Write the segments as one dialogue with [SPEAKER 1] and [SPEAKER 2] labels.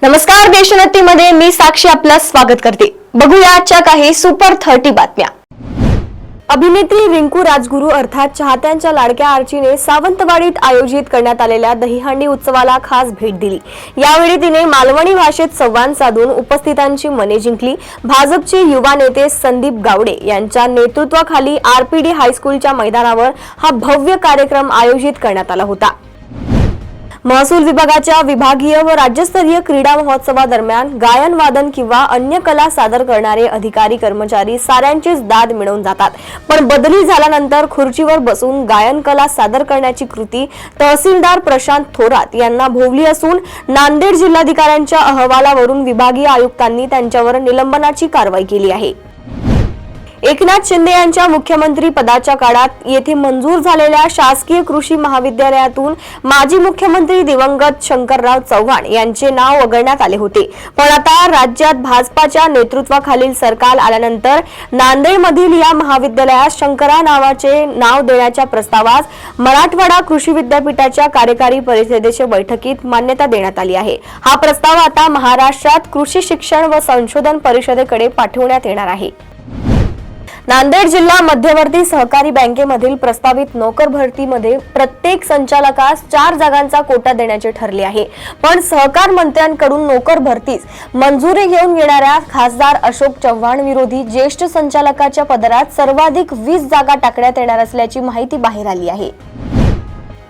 [SPEAKER 1] नमस्कार, देशोन्नतीमध्ये मी साक्षी आपलं स्वागत करते। बघूया आजच्या काही सुपर 30 बातम्या। अभिनेत्री रिंकू राजगुरू अर्थात चाहत्यांच्या लाडक्या आर्चीने सावंतवाडीत आयोजित करण्यात आलेल्या दहीहंडी उत्सवाला खास भेट दिली। यावेळी तिने मालवणी भाषेत संवाद साधून उपस्थितांची मने जिंकली। भाजपचे युवा नेते संदीप गावडे यांच्या नेतृत्वाखाली आरपीडी हायस्कूलच्या मैदानावर हा भव्य कार्यक्रम आयोजित करण्यात आला होता। महसूल विभागाच्या विभागीय व राज्यस्तरीय क्रीडा महोत्सवादरम्यान गायन वादन किंवा अन्य कला सादर करणारे अधिकारी कर्मचारी साऱ्यांचीच दाद मिळवून जातात, पण बदली झाल्यानंतर खुर्चीवर बसून गायन कला सादर करण्याची कृती तहसीलदार प्रशांत थोरात यांना भोवली असून नांदेड जिल्हाधिकाऱ्यांच्या अहवालावरून विभागीय आयुक्तांनी त्यांच्यावर निलंबनाची कारवाई केली आहे। एकनाथ शिंदे यांच्या मुख्यमंत्री पदाच्या काळात येथे मंजूर झालेल्या शासकीय कृषी महाविद्यालयातून माजी मुख्यमंत्री दिवंगत शंकरराव चव्हाण यांचे नाव वगळण्यात आले होते, पण आता राज्यात भाजपाच्या नेतृत्वाखालील सरकार आल्यानंतर नांदेडमधील या महाविद्यालयात शंकरा नावाचे नाव देण्याच्या प्रस्तावास मराठवाडा कृषी विद्यापीठाच्या कार्यकारी परिषदेच्या बैठकीत मान्यता देण्यात आली आहे। हा प्रस्ताव आता महाराष्ट्रात कृषी शिक्षण व संशोधन परिषदेकडे पाठवण्यात येणार आहे। नांदेड जिल्हा मध्यवर्ती सहकारी बँकेमधील प्रस्तावित नोकर भरतीमध्ये प्रत्येक संचालकास 4 जागांचा कोटा देण्याचे ठरले आहे, पण सहकार मंत्र्यांकडून नोकर भरतीस मंजुरी घेऊन येणाऱ्या खासदार अशोक चव्हाण विरोधी ज्येष्ठ संचालकाच्या पदरात सर्वाधिक 20 जागा टाकण्यात येणार असल्याची माहिती बाहेर आली आहे।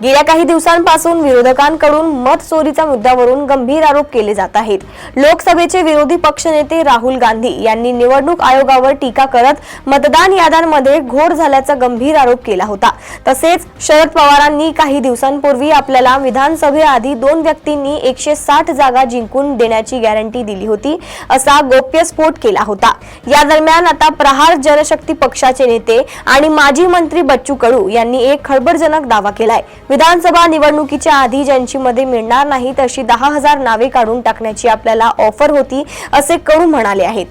[SPEAKER 1] गेल्या काही दिवसांपासून विरोधकांकडून मत चोरीच्या मुद्द्यावरून गंभीर आरोप केले जात आहेत। लोकसभेचे विरोधी पक्षनेते राहुल गांधी यांनी निवडणूक आयोगावर टीका करत मतदान याद्यांमध्ये घोळ झाल्याचा गंभीर आरोप केला होता। तसेच शरद पवारांनी काही दिवसांपूर्वी आपल्याला विधानसभेआधी 2 व्यक्तींनी 160 जागा जिंकून देण्याची गॅरंटी दिली होती असा गोप्यस्फोट केला होता। या दरम्यान आता प्रहार जनशक्ती पक्षाचे नेते आणि माजी मंत्री बच्चू कडू यांनी एक खळबळजनक दावा केलाय। विधानसभा निवडणुकीच्या आधी ज्यांची मते मिळणार नाहीत अशी 10,000 नावे काढून टाकण्याची आपल्याला ऑफर होती असे कडू म्हणाले आहेत।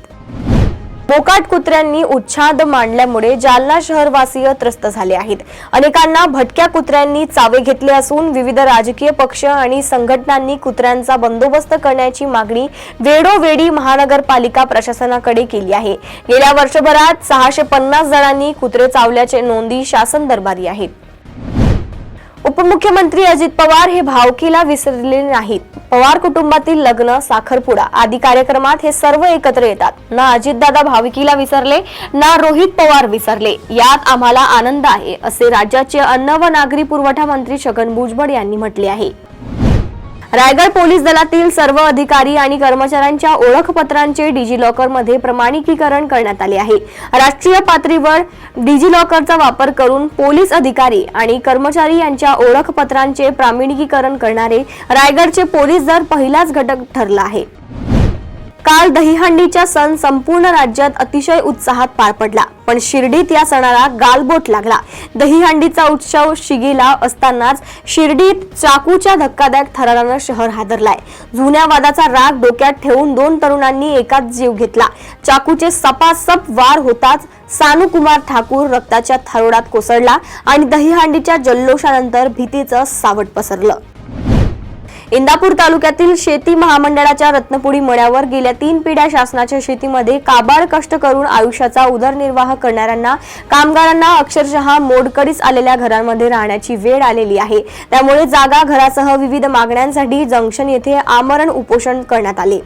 [SPEAKER 1] मोकाट कुत्र्यांनी उच्छाद मांडल्यामुळे जालना शहरवासीय त्रस्त झाले आहेत। अनेकांना भटक्या कुत्र्यांनी चावे घेतले असून विविध राजकीय पक्ष आणि संघटनांनी कुत्र्यांचा बंदोबस्त करण्याची मागणी वेळोवेळी महानगरपालिका प्रशासनाकडे केली आहे। गेल्या वर्षभरात 650 जणांनी कुत्रे चावल्याचे नोंदी शासन दरबारी आहेत। उपमुख्यमंत्री अजित पवार हे भावकीला विसरलेले नाहीत। पवार कुटुंबातील लग्न, साखरपुडा आदी कार्यक्रमात हे सर्व एकत्र येतात। ना अजितदादा भावकीला विसरले, ना रोहित पवार विसरले। यात आम्हाला आनंद आहे असे राज्याचे अन्न व नागरी पुरवठा मंत्री छगन भुजबळ यांनी म्हटले आहे। रायगड पोलीस दलातील सर्व अधिकारी आणि कर्मचाऱ्यांच्या ओळखपत्रांचे डिजिलॉकरमध्ये प्रमाणिकीकरण करण्यात आले आहे। राष्ट्रीय पातळीवर डिजिलॉकरचा वापर करून पोलीस अधिकारी आणि कर्मचारी यांच्या ओळखपत्रांचे प्रमाणिकीकरण करणारे रायगडचे पोलीस दल पहिलाच घटक ठरला आहे। काल दहीहंडीचा सण संपूर्ण राज्यात अतिशय उत्साहात पार पडला, पण शिर्डीत या सणाला गालबोट लागला। दहीहंडीचा उत्सव शिगेला असतानाच शिर्डीत चाकूच्या धक्कादायक थरारानं शहर हादरलाय। जुन्या वादाचा राग डोक्यात ठेवून 2 तरुणांनी एकाच जीव घेतला। चाकूचे सपासप वार होताच सानुकुमार ठाकूर रक्ताच्या थारोळात कोसळला आणि दहीहंडीच्या जल्लोषानंतर भीतीचं सावट पसरलं। इंदापूर तालुक्यातील शेती महामंडळाच्या रत्नपुरी मळ्यावर गेल्या 3 पिढ्या शासनाच्या शेतीमध्ये काबाड कष्ट करून आयुष्याचा उदरनिर्वाह करणाऱ्यांना कामगारांना अक्षरशः मोडकळीस आलेल्या घरांमध्ये राहण्याची वेळ आलेली आहे। त्यामुळे जागा, घरासह विविध मागण्यांसाठी जंक्शन येथे आमरण उपोषण करण्यात आले।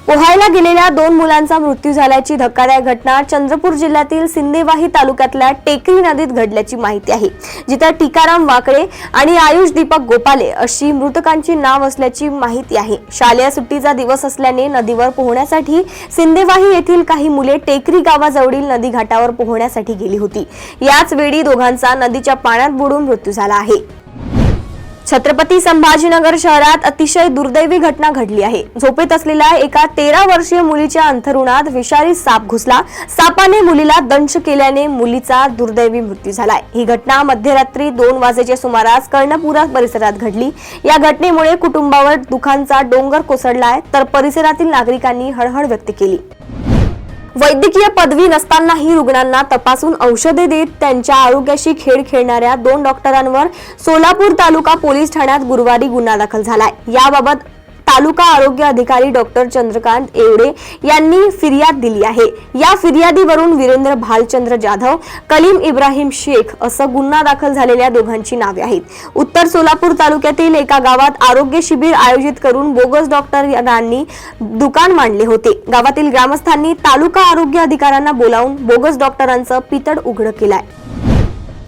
[SPEAKER 1] पोहायला गेलेल्या 2 मुलांचा मृत्यू झाल्याची धक्कादायक घटना चंद्रपूर जिल्ह्यातील सिंदेवाही तालुक्यातल्या टेकरी नदीत घडल्याची माहिती आहे, जिथे टिकाराम वाकळे आणि आयुष दीपक गोपाले अशी मृतकांची नाव असल्याची माहिती आहे। शालेय सुट्टीचा दिवस असल्याने नदीवर पोहण्यासाठी सिंदेवाही येथील काही मुले टेकरी गावाजवळील नदी घाटावर पोहण्यासाठी गेली होती। याच वेळी दोघांचा नदीच्या पाण्यात बुडून मृत्यू झाला आहे। छत्रपती संभाजीनगर शहरात अतिशय दुर्दैवी घटना घडली आहे। झोपेत असलेल्या एका 13 वर्षीय मुलीच्या अंथरुणात विषारी साप घुसला। सापाने मुलीला दंश केल्याने मुलीचा दुर्दैवी मृत्यू झालाय। ही घटना मध्यरात्री 2 वाजेच्या सुमारास कर्णपुरा परिसरात घडली। या घटनेमुळे कुटुंबावर दुःखाचा डोंगर कोसळलाय, तर परिसरातील नागरिकांनी हळहळ व्यक्त केली। वैद्यकीय पदवी नसतानाही रुग्णांना तपासून औषधे देत त्यांच्या आरोग्याशी खेळ खेळणाऱ्या 2 डॉक्टरांवर सोलापूर तालुका पोलीस ठाण्यात गुरुवारी गुन्हा दाखल झालाय। याबाबत तालुका आरोग्य अधिकारी डॉक्टर चंद्रकांत येवडे यांनी फिर्याद दिली आहे। या फिर्यादीवरून वीरेंद्र भालचंद्र जाधव, कलीम इब्राहिम शेख असं गुन्हा दाखल झालेल्या दोघांची नावे आहेत। उत्तर सोलापूर तालुक्यातील एका गावात आरोग्य शिबिर आयोजित करून बोगस डॉक्टरांनी दुकान मांडले होते। गावातील ग्रामस्थांनी तालुका आरोग्य अधिकाऱ्यांना बोलावून बोगस डॉक्टरांचं पितळ उघड केलाय।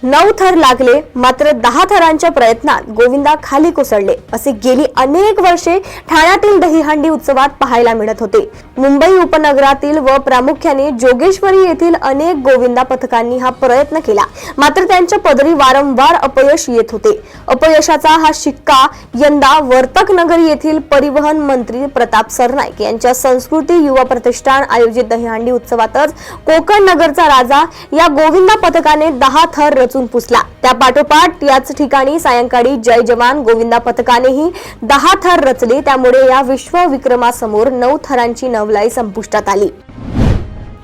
[SPEAKER 1] 9 थर लागले, मात्र 10 थरांच्या प्रयत्नात गोविंदा खाली कोसळले असे गेली अनेक वर्षे ठाण्यातील दहीहंडी उत्सवात पाहायला मिळत होते। मुंबई उपनगरातील व प्रामुख्याने जोगेश्वरी येथील अनेक गोविंदा पथकांनी हा प्रयत्न केला, मात्र त्यांच्या पदरी वारंवार अपयश येत होते। अपयशाचा हा शिक्का यंदा वर्तकनगर येथील परिवहन मंत्री प्रताप सरनाईक यांच्या संस्कृती युवा प्रतिष्ठान आयोजित दहीहंडी उत्सवातच कोकण नगरचा राजा या गोविंदा पथकाने 10 थर रचून पुसला। त्या पाठोपाठ याच ठिकाणी सायंकाळी जय जवान गोविंदा पथकानेही 10 थर रचले। त्यामुळे या विश्वविक्रमासमोर 9 थरांची नवलाई संपुष्टात आली।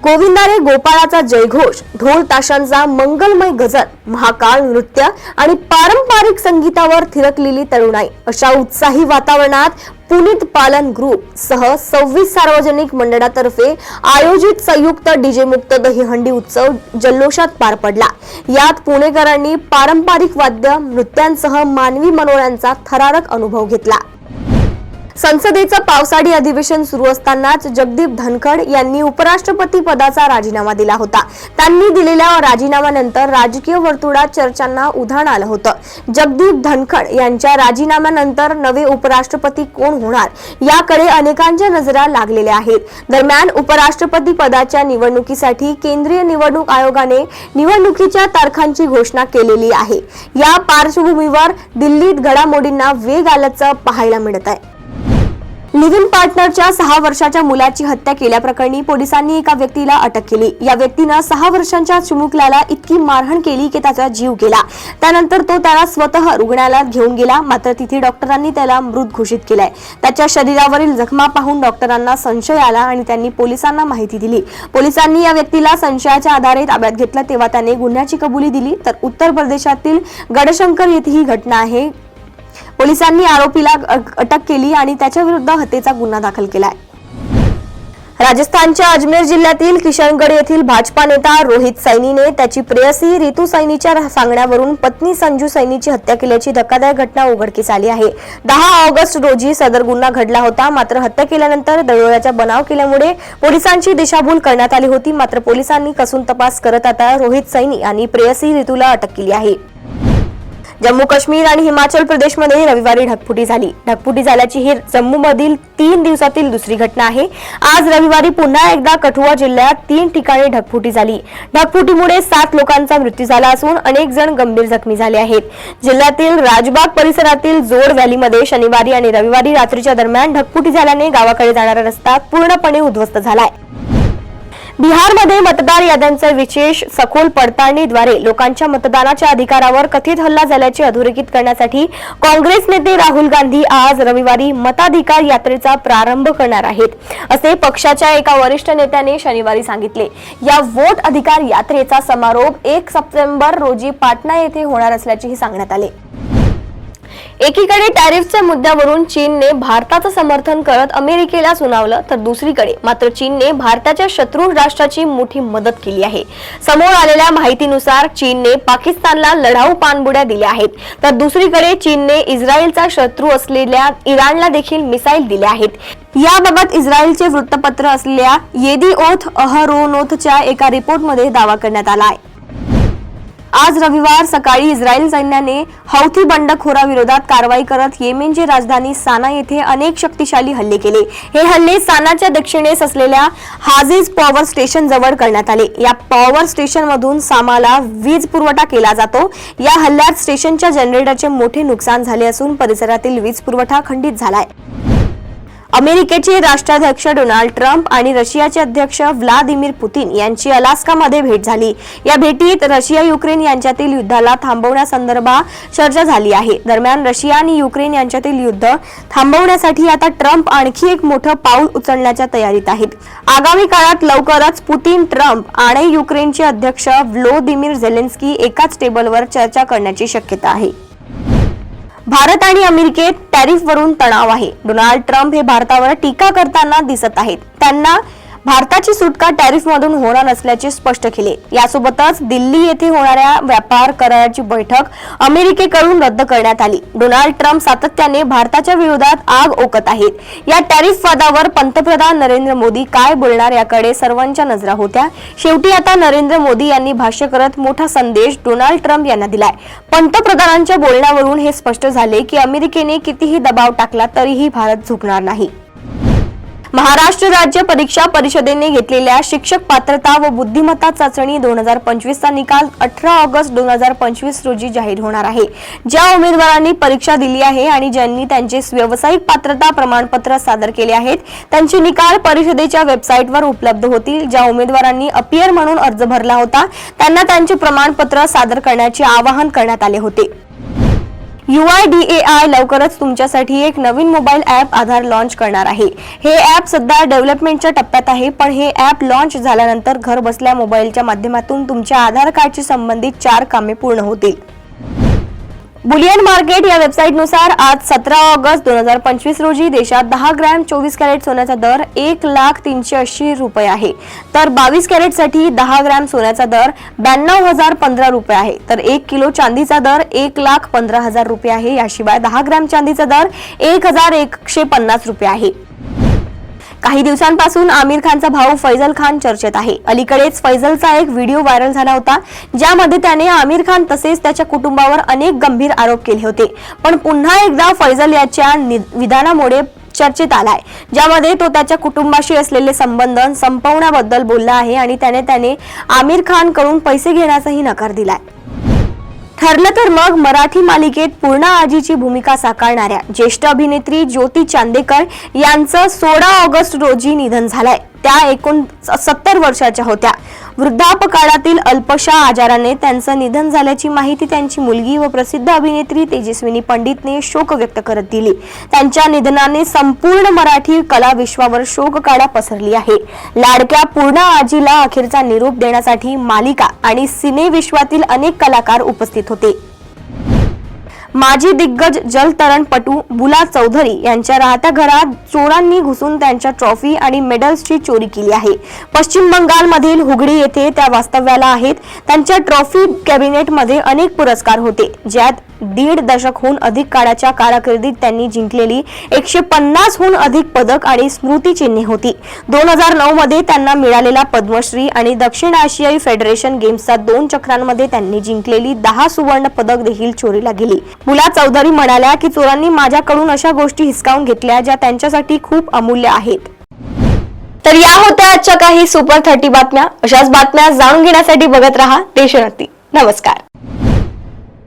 [SPEAKER 1] गोविंदा रे गोपाळाचा जयघोष, ढोल ताशांचा मंगलमय गजर, महाकाळ नृत्य आणि पारंपरिक संगीतावर थिरकलेली तरुणाई अशा उत्साही वातावरणात पुनीत पालन ग्रुप सह 26 सार्वजनिक मंडळातर्फे आयोजित संयुक्त डीजे मुक्त दहीहंडी उत्सव जल्लोषात पार पडला। यात पुणेकरांनी पारंपरिक वाद्य नृत्यांसह मानवी मनोऱ्यांचा थरारक अनुभव घेतला। संसदेचं पावसाळी अधिवेशन सुरू असतानाच जगदीप धनखड यांनी उपराष्ट्रपती पदाचा राजीनामा दिला होता। त्यांनी दिलेल्या राजीनाम्यानंतर राजकीय वर्तुळात चर्चांना उधाण आलं होतं। जगदीप धनखड यांच्या राजीनाम्यानंतर नवे उपराष्ट्रपती कोण होणार याकडे अनेकांच्या नजरा लागलेल्या आहेत। दरम्यान उपराष्ट्रपती पदाच्या निवडणुकीसाठी केंद्रीय निवडणूक आयोगाने निवडणुकीच्या तारखांची घोषणा केलेली आहे। या पार्श्वभूमीवर दिल्लीत घडामोडींना वेग आल्याचं पाहायला मिळत आहे। लिव्ह इन पार्टनरच्या 6 वर्षाच्या मुलाची हत्या केल्याप्रकरणी पोलिसांनी एका व्यक्तीला अटक केली। या व्यक्तीने 6 वर्षांच्या चिमुकल्याला इतकी मारहाण केली की त्याचा जीव गेला। त्यानंतर तो त्याला स्वतः रुग्णालयात घेऊन गेला, मात्र तिथे डॉक्टरांनी त्याला मृत घोषित केलाय। त्याच्या शरीरावरील जखमा पाहून डॉक्टरांना संशय आला आणि त्यांनी पोलिसांना माहिती दिली। पोलिसांनी या व्यक्तीला संशयाच्या आधारे ताब्यात घेतलं, तेव्हा त्याने गुन्ह्याची कबुली दिली। तर उत्तर प्रदेशातील गडशंकर येथे ही घटना आहे। पोलिसांनी आरोपीला अटक केली आणि त्याच्या विरुद्ध हत्येचा गुन्हा दाखल केलाय। राजस्थानच्या अजमेर जिल्ह्यातील किशनगड येथील भाजपा नेता रोहित सैनीने त्याची प्रेयसी रितू सैनीच्या सांगण्यावरून पत्नी संजू सैनीची हत्या केल्याची धक्कादायक घटना उघडकीस आली आहे। 10 ऑगस्ट रोजी सदर गुन्हा घडला होता, मात्र हत्या केल्यानंतर दरोड्याचा बनाव केल्यामुळे पोलिसांची दिशाभूल करण्यात आली होती। मात्र पोलिसांनी कसून तपास करत आता रोहित सैनी आणि प्रेयसी रितूला अटक केली आहे। जम्मू काश्मीर आणि हिमाचल प्रदेशमध्ये रविवारी ढगफुटी झाली। ढगफुटी झाल्याची ही जम्मूमधील 3 दिवसातील दुसरी घटना आहे। आज रविवारी पुन्हा एकदा कठुआ जिल्ह्यात 3 ठिकाणी ढगफुटी झाली। ढगफुटीमुळे 7 लोकांचा मृत्यू झाला असून अनेक जण गंभीर जखमी झाले आहेत। जिल्ह्यातील राजबाग परिसरातील जोड व्हॅलीमध्ये शनिवारी आणि रविवारी रात्रीच्या दरम्यान ढगफुटी झाल्याने गावाकडे जाणारा रस्ता पूर्णपणे उद्ध्वस्त झालाय। बिहारमध्ये मतदार याद्यांच्या विशेष सखोल पडताळणीद्वारे लोकांच्या मतदानाच्या अधिकारावर कथित हल्ला झाल्याचे अधोरेखित करण्यासाठी काँग्रेस नेते राहुल गांधी आज रविवारी मताधिकार यात्रेचा प्रारंभ करणार आहेत, असे पक्षाच्या एका वरिष्ठ नेत्याने शनिवारी सांगितले। या वोट अधिकार यात्रेचा समारोप 1 सप्टेंबर रोजी पाटणा येथे होणार असल्याचेही सांगण्यात आले। एकीकडे टॅरिफच्या मुद्द्यावरून चीनने भारताचं समर्थन करत अमेरिकेला सुनावलं, तर दुसरीकडे मात्र चीनने भारताच्या शत्रू राष्ट्राची मोठी मदत केली आहे। समोर आलेल्या माहितीनुसार चीनने पाकिस्तानला लढाऊ पाणबुड्या दिल्या आहेत, तर दुसरीकडे चीनने इस्रायलचा शत्रू असलेल्या इराणला देखील मिसाईल दिल्या आहेत। याबाबत इस्रायलचे वृत्तपत्र असलेल्या येदिओथ अहरोनोथच्या एका रिपोर्टमध्ये दावा करण्यात आला आहे। आज रविवार सकाळी इस्रायल सैन्याने हौथी बंडखोराविरोधात कारवाई करत येमेनची राजधानी साना येथे अनेक शक्तिशाली हल्ले केले। हे हल्ले सानाच्या दक्षिणेस असलेल्या हाजिज पॉवर स्टेशन जवळ करण्यात आले। या पॉवर स्टेशन मधून सामाला वीज पुरवठा केला जातो। या हल्ल्यात स्टेशनच्या जनरेटरचे मोठे नुकसान झाले असून परिसरातील वीज पुरवठा खंडित झालाय। अमेरिकेचे राष्ट्राध्यक्ष डोनाल्ड ट्रम्प आणि रशियाचे अध्यक्ष व्लादिमीर पुतिन यांची अलास्कामध्ये भेट झाली। या भेटीत रशिया युक्रेन यांच्यातील युद्धाला थांबवण्यासंदर्भात चर्चा झाली आहे। दरम्यान रशिया आणि युक्रेन यांच्यातील युद्ध थांबवण्यासाठी आता ट्रम्प आणखी एक मोठं पाऊल उचलण्याच्या तयारीत आहेत। आगामी काळात लवकरच पुतिन, ट्रम्प आणि युक्रेनचे अध्यक्ष व्लोदिमीर झेलेन्स्की एकाच टेबलवर चर्चा करण्याची शक्यता आहे। भारत आणि अमेरिकेत टॅरिफवरून तणाव आहे. डोनाल्ड ट्रम्प हे भारतावर टीका करताना दिसत आहेत. त्यांना भारताची सुटका टॅरिफमधून होणार नसल्याचे स्पष्ट केले. यासोबतच दिल्ली येथे होणाऱ्या व्यापार कराराची बैठक अमेरिकेकडून रद्द करण्यात आली. डोनाल्ड ट्रम्प सातत्याने भारताच्या विरोधात आग ओकत आहेत. या टॅरिफ वादावर पंतप्रधान नरेंद्र मोदी काय बोलणार याकडे सर्वांच्या नजरा होत्या. शेवटी आता नरेंद्र मोदी यांनी भाष्य करत मोठा संदेश डोनाल्ड ट्रम्प यांना दिलाय. पंतप्रधानांच्या बोलण्यावरून हे स्पष्ट झाले की अमेरिकेने कितीही दबाव टाकला तरीही भारत झुकणार नाही. महाराष्ट्र राज्य परीक्षा परिषदेने घेतलेल्या शिक्षक पात्रता व बुद्धिमत्ता चाचणी 2025 चा निकाल 18 ऑगस्ट 2025 रोजी जाहीर होणार आहे. ज्या उमेदवारांनी परीक्षा दिली आहे आणि ज्यांनी त्यांचे व्यावसायिक पात्रता प्रमाणपत्र सादर केले आहेत त्यांचे निकाल परिषदेच्या वेबसाईटवर उपलब्ध होतील. ज्या उमेदवारांनी अपियर म्हणून अर्ज भरला होता त्यांना त्यांचे प्रमाणपत्र सादर करण्याचे आवाहन करण्यात आले होते. UIDAI लवकरच तुमच्यासाठी एक नवीन मोबाईल ॲप आधार लॉन्च करणार आहे. हे ॲप सध्या डेव्हलपमेंटच्या टप्प्यात आहे, पण हे ॲप लॉन्च झाल्यानंतर घर बसल्या मोबाईलच्या माध्यमातून तुमच्या आधार कार्डशी संबंधित 4 कामे पूर्ण होतील. बुलियन मार्केट या वेबसाईटनुसार आज 17 ऑगस्ट 2025 रोजी देशात 10 ग्रॅम 24 कॅरेट सोन्याचा दर 1,380,000 रुपये आहे. तर 22 कॅरेटसाठी 10 ग्रॅम सोन्याचा दर 92,015 रुपये आहे. तर 1 किलो चांदीचा दर 1,15,000 रुपये आहे. याशिवाय 10 ग्रॅम चांदीचा दर 1,150 रुपये आहे. काही दिवसांपासून आमिर खानचा भाऊ फैजल खान चर्चेत आहे. अलीकडेच फैजलचा एक व्हिडिओ व्हायरल झाला होता ज्यामध्ये त्याने आमिर खान तसेच त्याच्या कुटुंबावर अनेक गंभीर आरोप केले होते. पण पुन्हा एकदा फैजल याच्या विधानामुळे चर्चेत आलाय, ज्यामध्ये तो त्याच्या कुटुंबाशी असलेले संबंध संपवण्याबद्दल बोलला आहे आणि त्याने आमिर खान कडून पैसे घेण्याचाही नकार दिलाय. ठरलं तर मग मराठी मालिकेत पूर्णा आजीची भूमिका साकारणाऱ्या ज्येष्ठ अभिनेत्री ज्योती चांदेकर यांचं 16 ऑगस्ट रोजी निधन झालंय. त्या 69 वर्षाच्या होत्या. वृद्धापकाळातील अल्पशा आजाराने त्यांचं निधन झाल्याची माहिती त्यांची मुलगी व प्रसिद्ध अभिनेत्री तेजस्विनी पंडितने शोक व्यक्त करत दिली. त्यांच्या निधनाने संपूर्ण मराठी कला विश्वावर शोककळा पसरली आहे. लाडक्या पूर्णा आजीला अखेरचा निरोप देण्यासाठी मालिका आणि सिनेविश्वातील अनेक कलाकार उपस्थित होते. माजी दिग्गज जलतरणपटू बुला चौधरी यांच्या राहत्या घरात चोरांनी घुसून त्यांच्या ट्रॉफी आणि मेडल्सची चोरी केली आहे. पश्चिम बंगालमधील हुगळी येथे त्या वास्तव्याला आहेत. त्यांच्या ट्रॉफी कॅबिनेटमध्ये अनेक पुरस्कार होते, ज्यात 1.5 दशकहून अधिक काळाच्या कारकिर्दीत त्यांनी जिंकलेली 150हून अधिक पदक आणि स्मृती चिन्हे होती. 2009 मध्ये त्यांना मिळालेला पद्मश्री आणि दक्षिण आशियाई फेडरेशन गेम्सचा 2 चक्रांमध्ये त्यांनी जिंकलेली 10 सुवर्ण पदक देखील चोरीला गेली. बुला चौधरी म्हणाल्या की चोरांनी माझ्याकडून अशा गोष्टी हिसकावून घेतल्या ज्या त्यांच्यासाठी खूप अमूल्य आहेत. तर या होत्या आजच्या काही सुपर 30 बातम्या. अशाच बातम्या जाणून घेण्यासाठी बघत रहा देशोन्नती. नमस्कार.